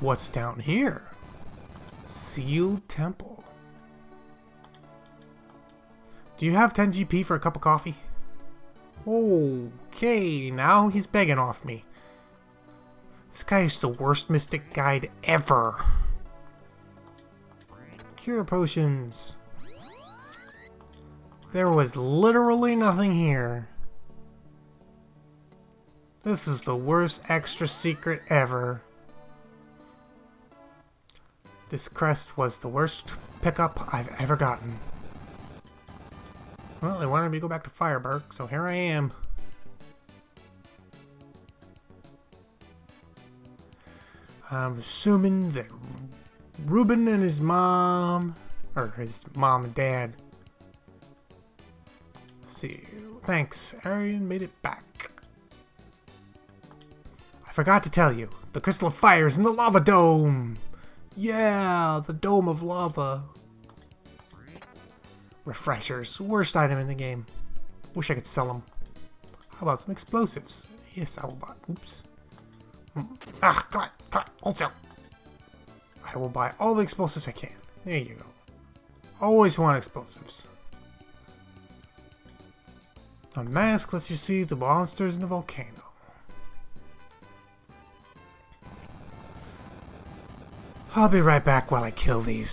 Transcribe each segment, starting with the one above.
What's down here? Sealed temple. Do you have 10 GP for a cup of coffee? Okay, now he's begging off me. This guy is the worst mystic guide ever. Cure potions. There was literally nothing here. This is the worst extra secret ever. This crest was the worst pickup I've ever gotten. Well, they wanted me to go back to Fireberg, so here I am. I'm assuming that Ruben and his mom, or his mom and dad. Let's see. Thanks, Arian made it back. I forgot to tell you, the Crystal of Fire is in the lava dome. Yeah, the dome of lava. Refreshers, worst item in the game. Wish I could sell them. How about some explosives? Yes, I will buy. Oops. Ah, come on, hold sell. I will buy all the explosives I can. There you go. Always want explosives. A mask lets you see the monsters in the volcano. I'll be right back while I kill these.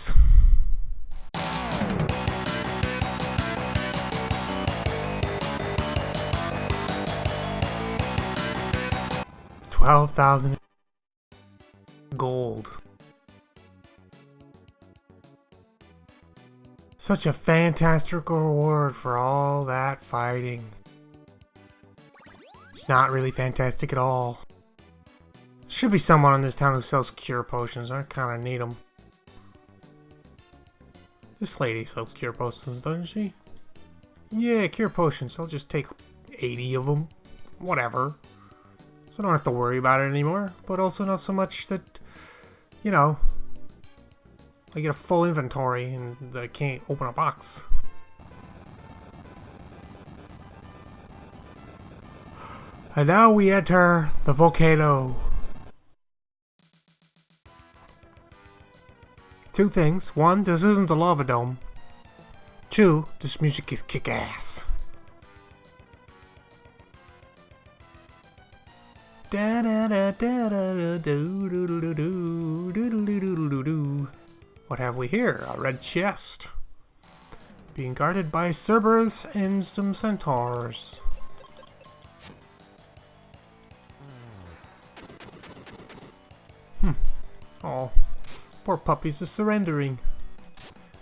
12,000 gold. Such a fantastic reward for all that fighting. It's not really fantastic at all. Should be someone in this town who sells cure potions. I kind of need them. This lady sells cure potions, doesn't she? Yeah, cure potions. I'll just take 80 of them. Whatever. So I don't have to worry about it anymore. But also not so much that, you know, I get a full inventory and I can't open a box. And now we enter the volcano. Two things. One, this isn't the lava dome. Two, this music is kick-ass. What have we here? A red chest. Being guarded by Cerberus and some centaurs. Oh, poor puppies are surrendering.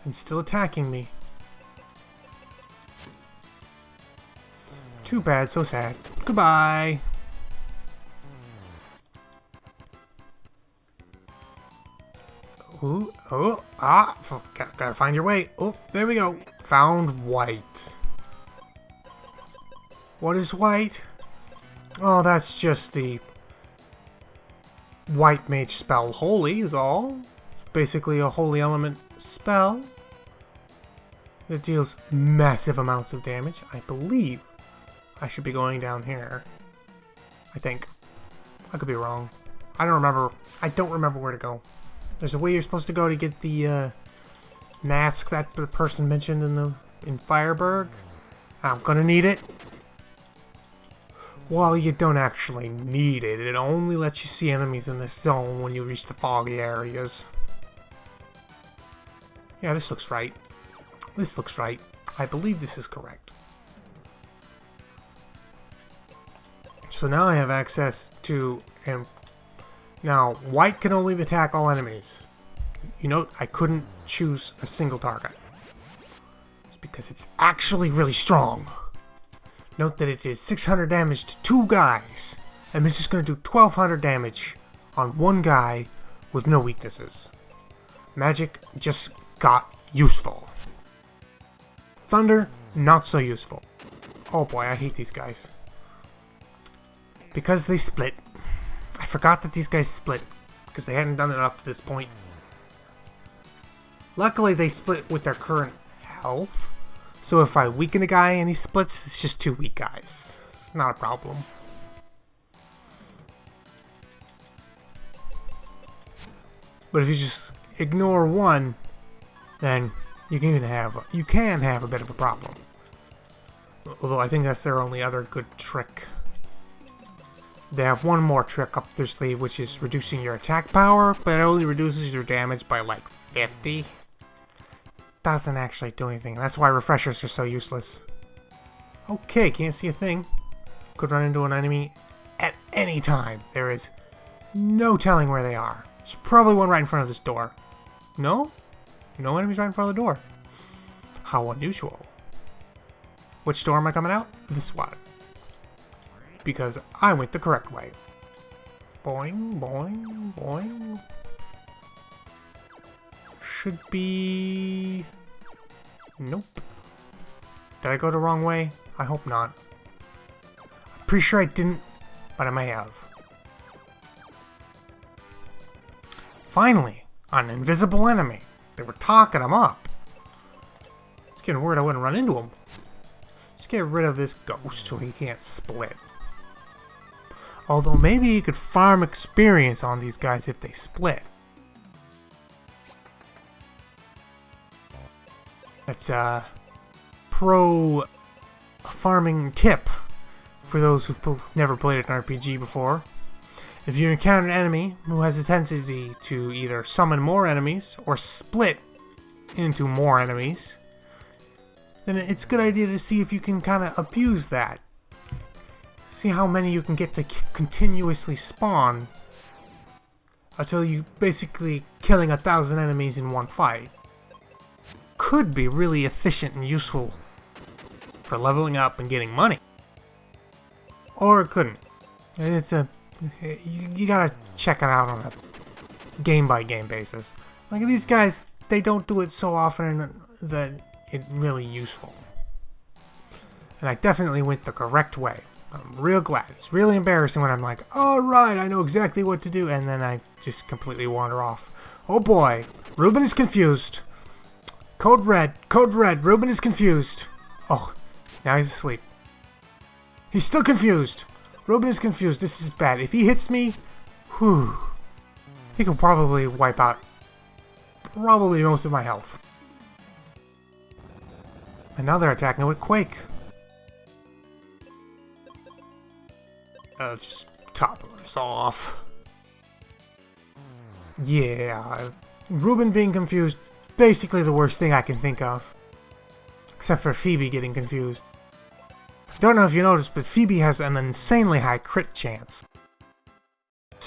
And still attacking me. Too bad, so sad. Goodbye! Ooh, oh, ah, gotta find your way. Oh, there we go. Found white. What is white? Oh, that's just the white mage spell. Holy is all. It's basically a holy element spell. It deals massive amounts of damage. I believe I should be going down here. I think. I could be wrong. I don't remember where to go. There's a way you're supposed to go to get the mask that the person mentioned in Fireberg. I'm gonna need it. Well, you don't actually need it. It only lets you see enemies in this zone when you reach the foggy areas. Yeah, this looks right. This looks right. I believe this is correct. So now I have access to him. Now, white can only attack all enemies. You note I couldn't choose a single target. It's because it's actually really strong. Note that it is 600 damage to 2 guys. And this is going to do 1200 damage on 1 guy with no weaknesses. Magic just got useful. Thunder, not so useful. Oh boy, I hate these guys. Because they split. I forgot that these guys split, because they hadn't done it up to this point. Luckily, they split with their current health, so if I weaken a guy and he splits, it's just 2 weak guys. Not a problem. But if you just ignore one, then you can have a bit of a problem. Although I think that's their only other good trick. They have one more trick up their sleeve, which is reducing your attack power, but it only reduces your damage by like 50. Doesn't actually do anything. That's why refreshers are so useless. Okay, can't see a thing. Could run into an enemy at any time. There is no telling where they are. There's probably one right in front of this door. No? No enemies right in front of the door. How unusual. Which door am I coming out? This one. Because I went the correct way. Boing, boing, boing. Should be... Nope. Did I go the wrong way? I hope not. I'm pretty sure I didn't, but I may have. Finally, an invisible enemy. They were talking him up. It's getting worried I wouldn't run into him. Let's get rid of this ghost so he can't split. Although maybe you could farm experience on these guys if they split. That's a pro farming tip for those who've never played an RPG before. If you encounter an enemy who has a tendency to either summon more enemies or split into more enemies, then it's a good idea to see if you can kind of abuse that. See how many you can get to continuously spawn until you basically killing 1,000 enemies in one fight. Could be really efficient and useful for leveling up and getting money. Or it couldn't. It's a... You gotta check it out on a game-by-game basis. Like these guys, they don't do it so often that it's really useful. And I definitely went the correct way. I'm real glad. It's really embarrassing when I'm like, alright, I know exactly what to do, and then I just completely wander off. Oh boy, Ruben is confused. Code red, Ruben is confused. Oh, now he's asleep. He's still confused. Ruben is confused. This is bad. If he hits me, whew, he can probably wipe out most of my health. And now they're attacking with Quake. Just top this off. Yeah, Ruben being confused, basically the worst thing I can think of. Except for Phoebe getting confused. Don't know if you noticed, but Phoebe has an insanely high crit chance.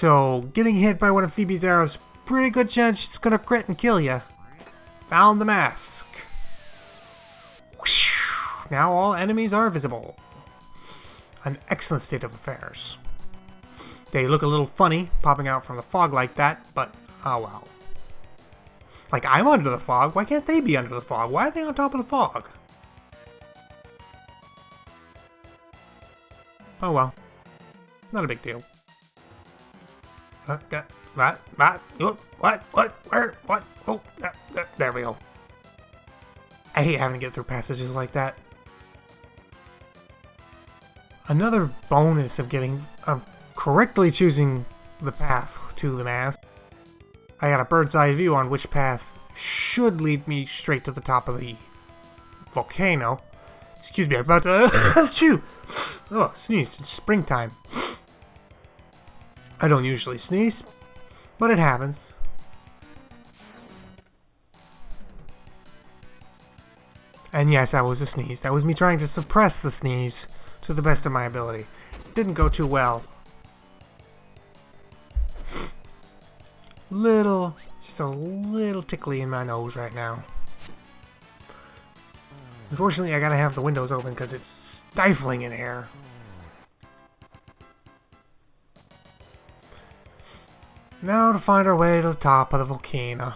So, getting hit by one of Phoebe's arrows, pretty good chance she's gonna crit and kill you. Found the mask. Whoosh. Now all enemies are visible. An excellent state of affairs. They look a little funny, popping out from the fog like that, but oh well. Like, I'm under the fog, why can't they be under the fog? Why are they on top of the fog? Oh well. Not a big deal. What? Where? What? Oh, there we go. I hate having to get through passages like that. Another bonus of correctly choosing the path to the mask. I got a bird's eye view on which path should lead me straight to the top of the volcano. Excuse me, I'm about to chew. Oh, sneeze. It's springtime. I don't usually sneeze, but it happens. And yes, that was a sneeze. That was me trying to suppress the sneeze to the best of my ability. Didn't go too well. Just a little tickly in my nose right now. Unfortunately, I gotta have the windows open because it's stifling in air. Now to find our way to the top of the volcano.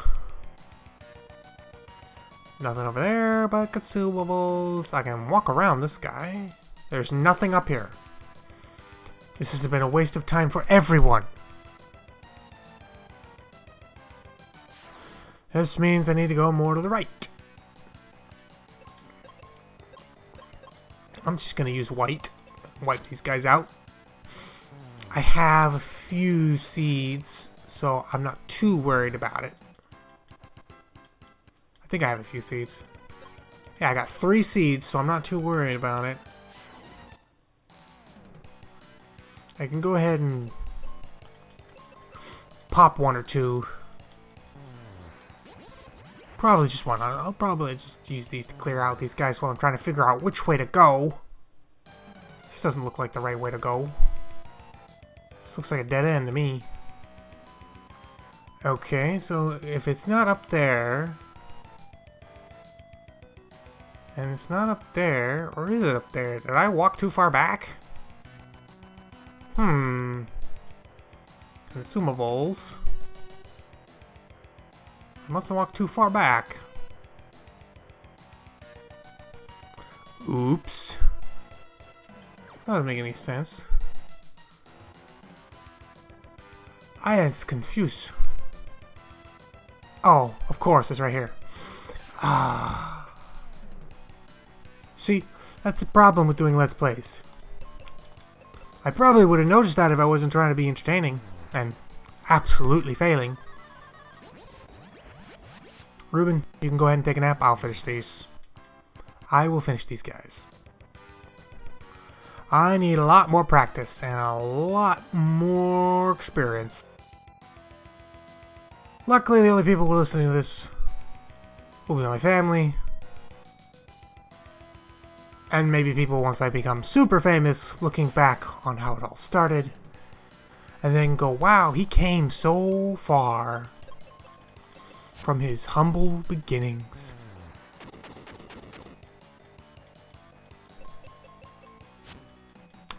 Nothing over there but consumables. I can walk around this guy. There's nothing up here. This has been a waste of time for everyone. This means I need to go more to the right. I'm just gonna use white. Wipe these guys out. I have a few seeds, so I'm not too worried about it. I think I have a few seeds. Yeah, I got 3 seeds, so I'm not too worried about it. I can go ahead and pop 1 or 2. Probably just 1. I'll probably just use these to clear out these guys while I'm trying to figure out which way to go. This doesn't look like the right way to go. This looks like a dead end to me. Okay, so if it's not up there... And it's not up there, or is it up there? Did I walk too far back? Consumables. I must have walked too far back. Oops. That doesn't make any sense. I am confused. Oh, of course, it's right here. Ah. See, that's the problem with doing Let's Plays. I probably would have noticed that if I wasn't trying to be entertaining, and absolutely failing. Ruben, you can go ahead and take a nap. I'll finish these. I will finish these guys. I need a lot more practice and a lot more experience. Luckily, the only people who are listening to this will be my family. And maybe people once I become super famous, looking back on how it all started. And then go, wow, he came so far from his humble beginnings.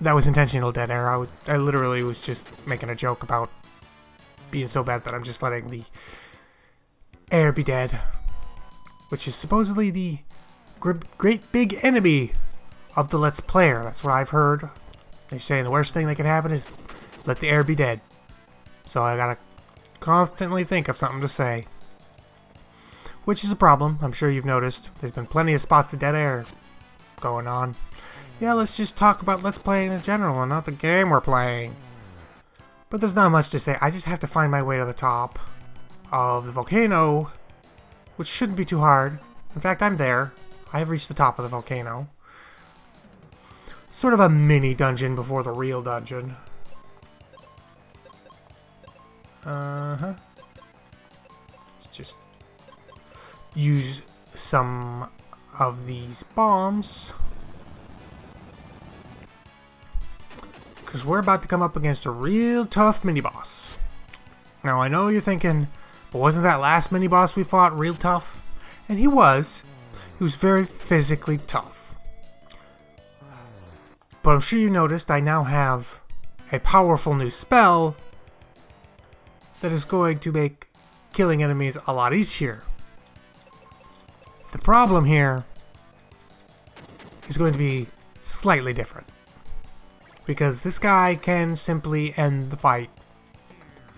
That was intentional dead air. I literally was just making a joke about being so bad that I'm just letting the air be dead. Which is supposedly the great big enemy of the Let's Player. That's what I've heard. They say the worst thing that can happen is let the air be dead. So I gotta constantly think of something to say. Which is a problem. I'm sure you've noticed. There's been plenty of spots of dead air going on. Yeah, let's just talk about Let's Play in general and not the game we're playing. But there's not much to say. I just have to find my way to the top of the volcano, which shouldn't be too hard. In fact, I'm there. I have reached the top of the volcano. Sort of a mini dungeon before the real dungeon. Let's just use some of these bombs. Because we're about to come up against a real tough mini-boss. Now, I know you're thinking, but wasn't that last mini-boss we fought real tough? And he was. He was very physically tough. But I'm sure you noticed I now have a powerful new spell that is going to make killing enemies a lot easier. The problem here is going to be slightly different. Because this guy can simply end the fight,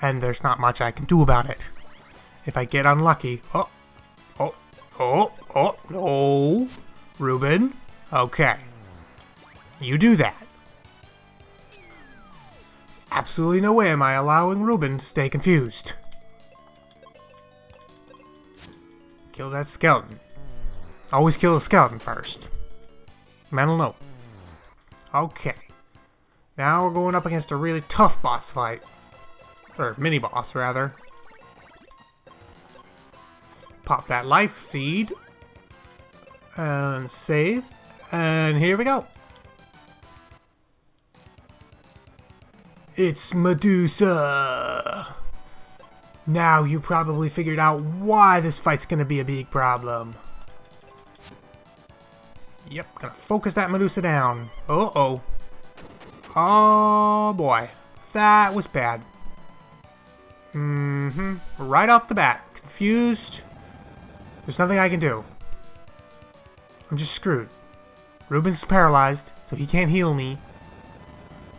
and there's not much I can do about it. If I get unlucky... no! Ruben? Okay. You do that. Absolutely no way am I allowing Ruben to stay confused. Kill that skeleton. Always kill the skeleton first. Mental note. Okay. Now we're going up against a really tough boss fight. Or mini-boss, rather. Pop that life seed. And save. And here we go. It's Medusa! Now you probably figured out why this fight's gonna be a big problem. Yep, gonna focus that Medusa down. Uh-oh. Oh boy, that was bad. Right off the bat. Confused. There's nothing I can do. I'm just screwed. Ruben's paralyzed, so he can't heal me.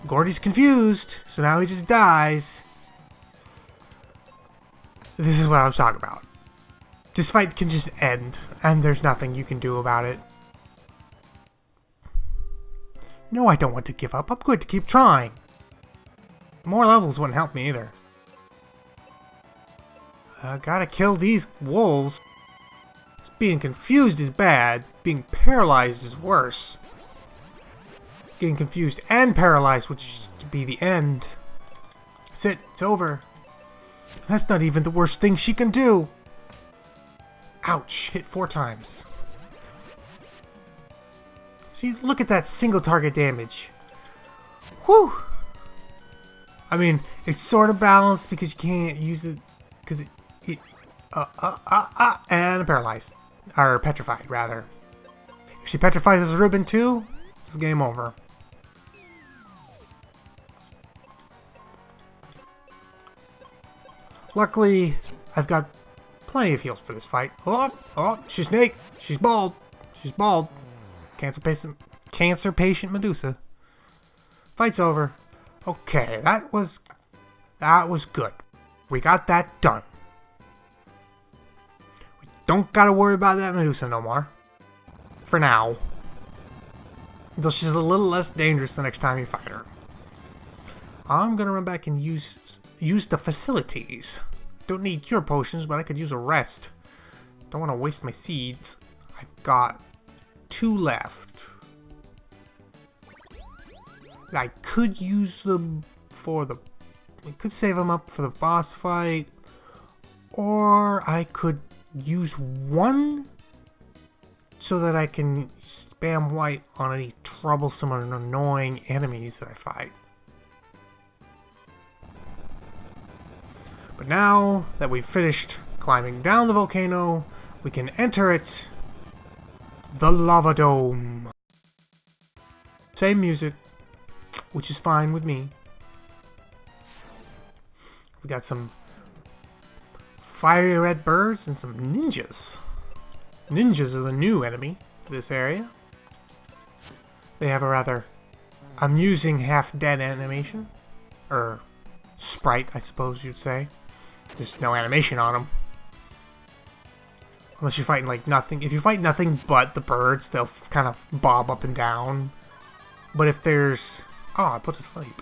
Gordy's confused, so now he just dies. This is what I was talking about. This fight can just end, and there's nothing you can do about it. No, I don't want to give up. I'm going to keep trying. More levels wouldn't help me either. Gotta kill these wolves. Being confused is bad. Being paralyzed is worse. Getting confused and paralyzed, which should be the end. That's it. It's over. That's not even the worst thing she can do. Ouch. Hit 4 times. See, look at that single target damage. Whew. I mean, it's sort of balanced because you can't use it because and paralyzed. Or petrified, rather. If she petrifies as a ribbon too, it's game over. Luckily, I've got plenty of heals for this fight. Oh, she's snake. She's bald. She's bald. Cancer patient Medusa. Fight's over. Okay, that was good. We got that done. We don't gotta worry about that Medusa no more. For now. Though she's a little less dangerous the next time you fight her. I'm gonna run back and use the facilities. Don't need cure potions, but I could use a rest. Don't want to waste my seeds. I've got 2 left. I could use them for the... I could save them up for the boss fight. Or I could use 1 so that I can spam white on any troublesome and annoying enemies that I fight. But now that we've finished climbing down the volcano, we can enter it. The Lava Dome. Same music, which is fine with me. We got some fiery red birds and some ninjas. Ninjas are the new enemy to this area. They have a rather amusing half-dead animation. Or sprite, I suppose you'd say. There's no animation on them. Unless you're fighting like nothing. If you fight nothing but the birds, they'll kind of bob up and down. But if there's... Oh, I put to sleep.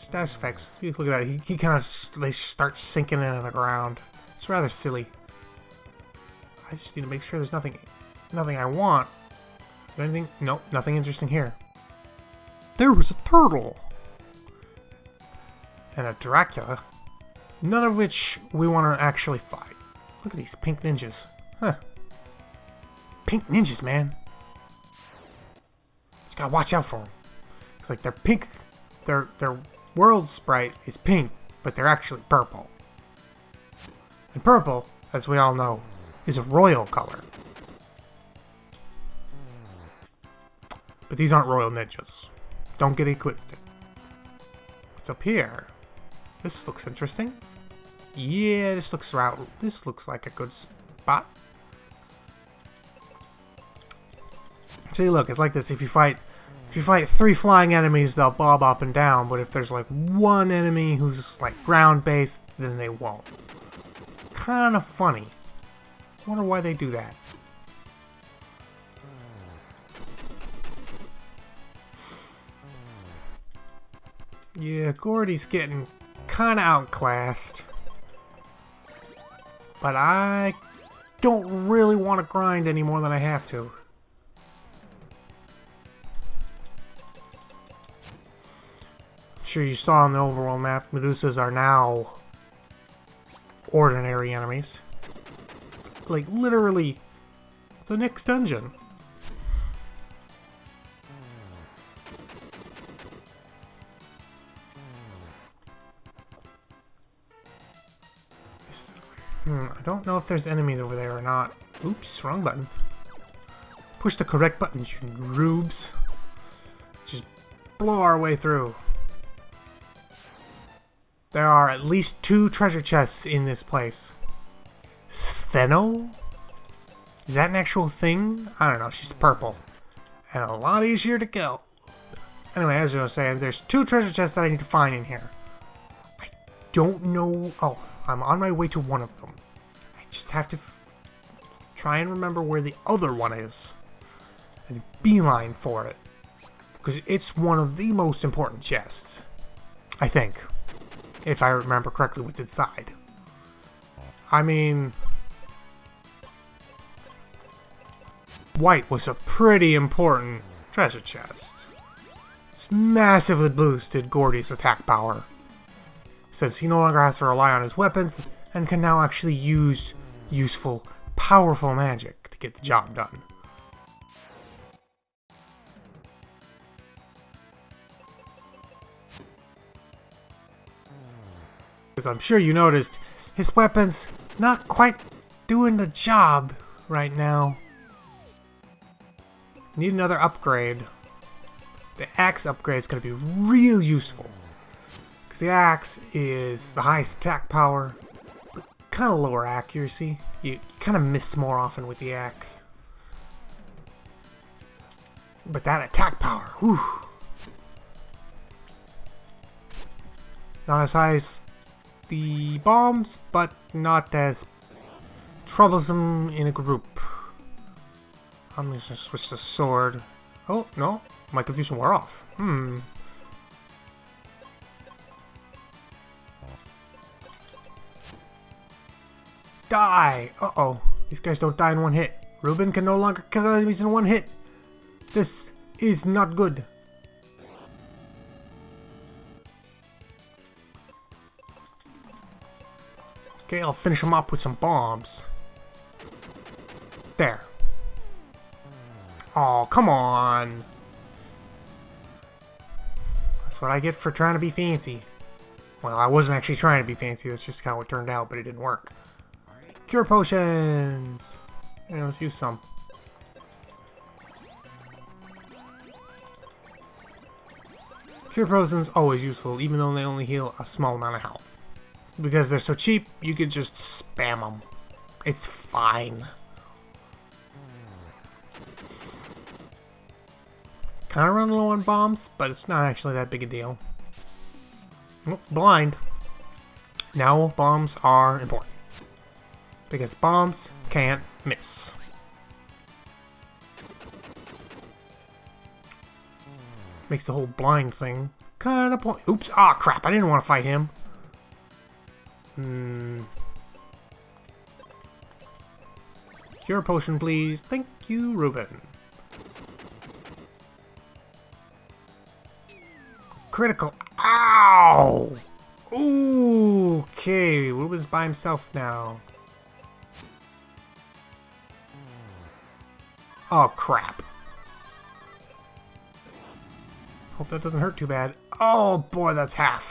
Status effects. Look at that. He kind of... They start sinking into the ground. It's rather silly. I just need to make sure there's nothing I want. Anything? Nope, nothing interesting here. There was a turtle! And a Dracula. None of which we want to actually fight. Look at these pink ninjas. Huh. Pink ninjas, man. Just gotta watch out for them. It's like they're pink. Their world sprite is pink, but they're actually purple. And purple, as we all know, is a royal color. But these aren't royal ninjas. Don't get equipped. What's up here? This looks interesting. Yeah, this looks like a good spot. See, look, it's like this. If you fight 3 flying enemies, they'll bob up and down. But if there's like 1 enemy who's like ground-based, then they won't. Kind of funny. Wonder why they do that. Yeah, Gordy's getting kind of outclassed. But I don't really want to grind any more than I have to. I'm sure you saw on the overworld map, Medusas are now ordinary enemies. Like, literally, the next dungeon. I don't know if there's enemies over there or not. Oops, wrong button. Push the correct buttons, you rubes. Just blow our way through. There are at least 2 treasure chests in this place. Steno? Is that an actual thing? I don't know, she's purple. And a lot easier to kill. Anyway, as I was saying, there's 2 treasure chests that I need to find in here. I don't know... Oh, I'm on my way to one of them. I just have to try and remember where the other one is. And beeline for it. Because it's one of the most important chests. I think. if I remember correctly what's inside. I mean, white was a pretty important treasure chest. It's massively boosted Gordy's attack power, since he no longer has to rely on his weapons and can now actually use useful, powerful magic to get the job done. Because I'm sure you noticed, his weapon's not quite doing the job right now. Need another upgrade. The axe upgrade is going to be real useful. Because the axe is the highest attack power, but kind of lower accuracy. You kind of miss more often with the axe. But that attack power, whew. Not as high as the bombs, but not as troublesome in a group. I'm just gonna switch the sword. Oh, no. My confusion wore off. Die! Uh-oh. These guys don't die in one hit. Ruben can no longer kill enemies in one hit. This is not good. Okay, I'll finish him up with some bombs. There. Oh, come on. That's what I get for trying to be fancy. Well, I wasn't actually trying to be fancy, that's just how it turned out, but it didn't work. Cure potions! Yeah, let's use some. Cure potions always useful, even though they only heal a small amount of health. Because they're so cheap, you could just spam them. It's fine. Kinda run low on bombs, but it's not actually that big a deal. Oh, blind. Now bombs are important. Because bombs can't miss. Makes the whole blind thing kinda point. Oops, ah crap, I didn't want to fight him. Cure potion, please. Thank you, Ruben. Critical. Ow! Ooh, okay, Ruben's by himself now. Oh, crap. Hope that doesn't hurt too bad. Oh, boy, that's half.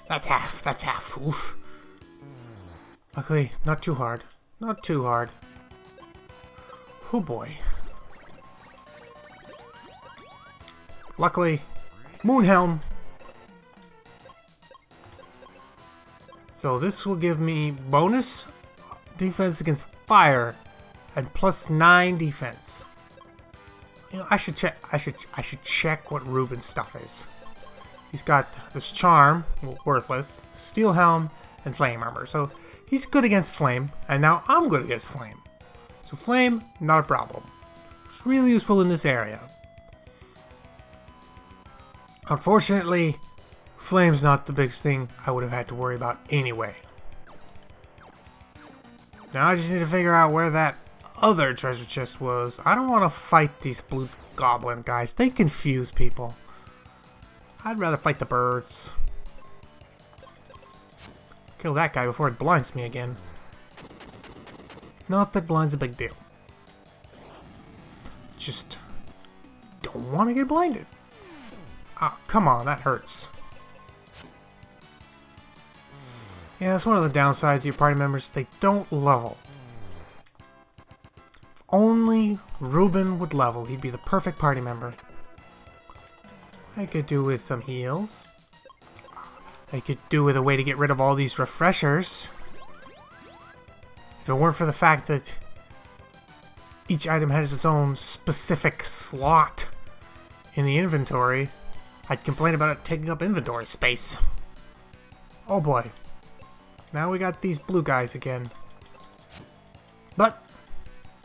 That's half. That's half. Oof. Luckily, not too hard. Not too hard. Oh, boy. Luckily, Moonhelm. So this will give me bonus defense against fire and +9 defense. You know, I should check. I should check what Ruben's stuff is. He's got this charm, worthless, steel helm, and flame armor. So he's good against flame, and now I'm good against flame. So flame, not a problem. It's really useful in this area. Unfortunately, flame's not the biggest thing I would have had to worry about anyway. Now I just need to figure out where that other treasure chest was. I don't want to fight these blue goblin guys. They confuse people. I'd rather fight the birds. Kill that guy before it blinds me again. Not that blind's a big deal. Just don't want to get blinded. Ah, come on, that hurts. Yeah, that's one of the downsides of your party members. They don't level. If only Ruben would level, he'd be the perfect party member. I could do with some heals. I could do with a way to get rid of all these refreshers. If it weren't for the fact that each item has its own specific slot in the inventory, I'd complain about it taking up inventory space. Oh boy. Now we got these blue guys again. But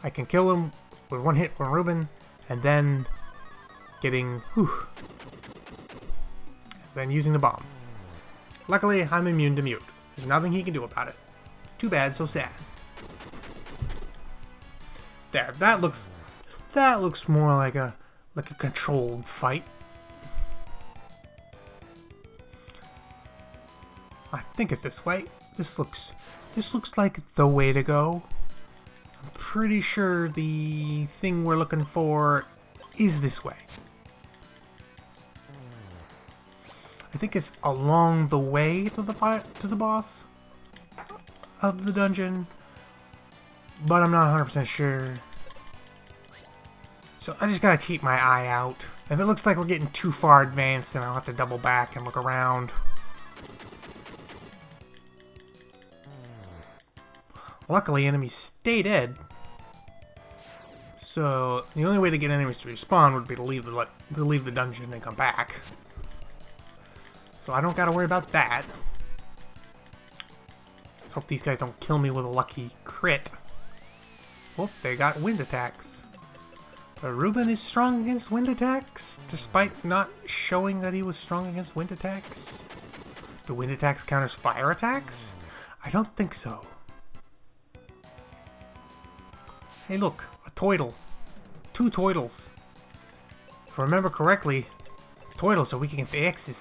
I can kill them with one hit from Ruben, and then getting... then using the bomb. Luckily, I'm immune to mute. There's nothing he can do about it. Too bad, so sad. There, that looks more like a controlled fight. I think it's this way. This looks like the way to go. I'm pretty sure the thing we're looking for is this way. I think it's along the way to the boss of the dungeon, but I'm not 100% sure. So I just gotta keep my eye out. If it looks like we're getting too far advanced, then I'll have to double back and look around. Luckily, enemies stay dead. So the only way to get enemies to respawn would be to leave the dungeon and come back. So I don't gotta worry about that. Hope these guys don't kill me with a lucky crit. Oh, they got wind attacks. But Ruben is strong against wind attacks, despite not showing that he was strong against wind attacks. Do wind attacks count as fire attacks? I don't think so. Hey look, a Toidle. 2 Toidles. If I remember correctly, Toidles are weak against the X's.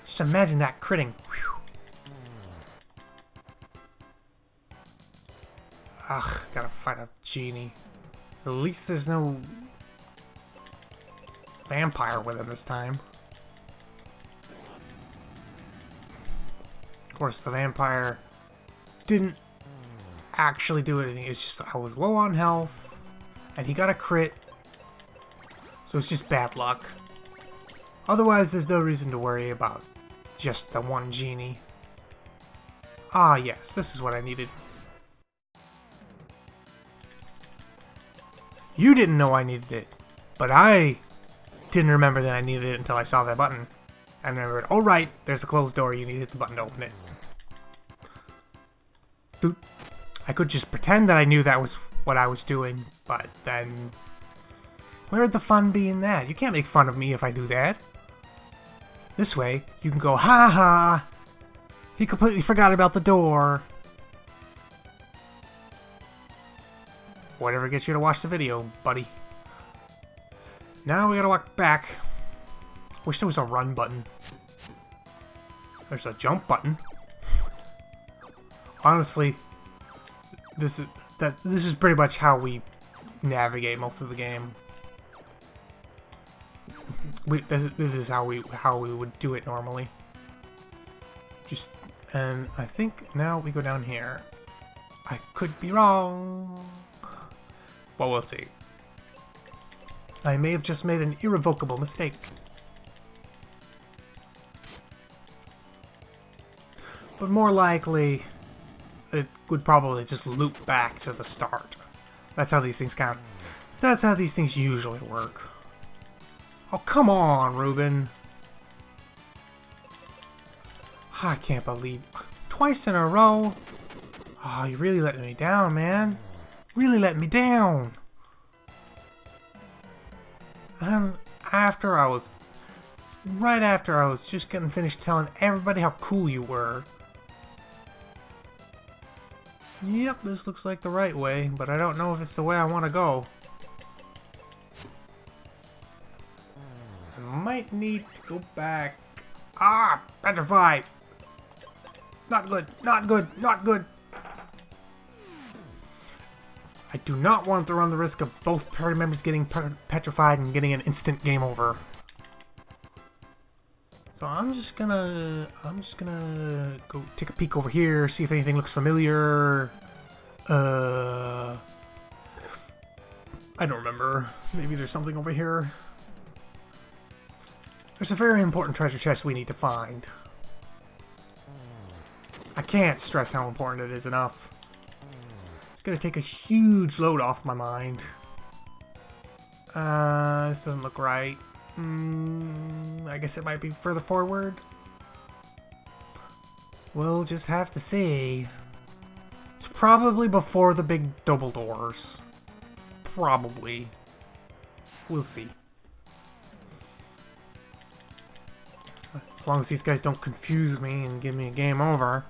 Just imagine that critting. Whew. Ugh, gotta fight a genie. At least there's no vampire with him this time. Of course, the vampire didn't actually do anything. It's just I was low on health, and he got a crit, so it's just bad luck. Otherwise, there's no reason to worry about just the one genie. Ah, yes, this is what I needed. You didn't know I needed it, but I didn't remember that I needed it until I saw that button. I remembered, oh right, there's a closed door, you need to hit the button to open it. Doot. I could just pretend that I knew that was what I was doing, but then where'd the fun be in that? You can't make fun of me if I do that. This way, you can go, ha ha, he completely forgot about the door. Whatever gets you to watch the video, buddy. Now we gotta walk back. Wish there was a run button. There's a jump button. Honestly, this is pretty much how we navigate most of the game. This is how we would do it normally. And I think now we go down here. I could be wrong. Well, we'll see. I may have just made an irrevocable mistake. But more likely, it would probably just loop back to the start. That's how these things count. That's how these things usually work. Oh, come on, Ruben. I can't believe... Twice in a row? Oh, you really let me down, man. Really let me down. And right after I was just getting finished telling everybody how cool you were. Yep, this looks like the right way, but I don't know if it's the way I want to go. I might need to go back. Ah, petrified. Not good, not good, not good. I do not want to run the risk of both party members getting petrified and getting an instant game over. So I'm just gonna go take a peek over here, see if anything looks familiar. I don't remember. Maybe there's something over here. There's a very important treasure chest we need to find. I can't stress how important it is enough. It's gonna take a huge load off my mind. This doesn't look right. I guess it might be further forward. We'll just have to see. It's probably before the big double doors. Probably. We'll see. As long as these guys don't confuse me and give me a game over.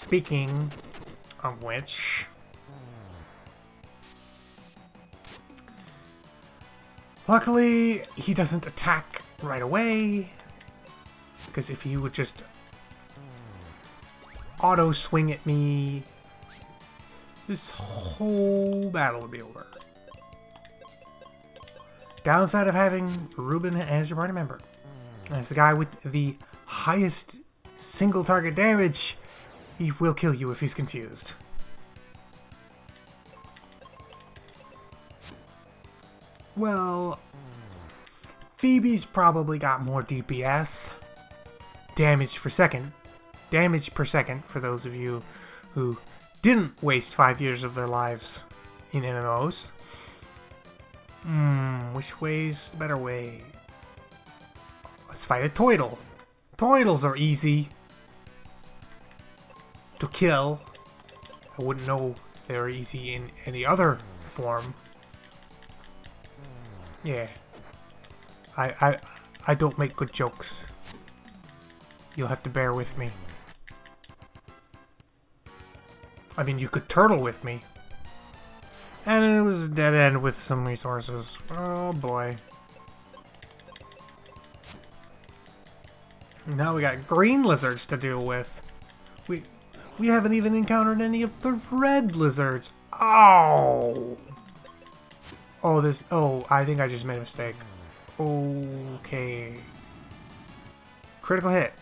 Speaking of which... Luckily, he doesn't attack right away. Because if he would just auto swing at me, this whole battle would be over. Downside of having Ruben as your party member. As the guy with the highest single target damage, he will kill you if he's confused. Well, Phoebe's probably got more DPS. Damage per second. Damage per second, for those of you who didn't waste 5 years of their lives in MMOs. Which way's the better way? Let's fight a Toidle. Toidles are easy to kill. I wouldn't know if they're easy in any other form. Yeah. I don't make good jokes. You'll have to bear with me. I mean, you could turtle with me. And it was a dead end with some resources. Oh boy. Now we got green lizards to deal with. We haven't even encountered any of the red lizards. Oh! Oh, I think I just made a mistake. Okay. Critical hit.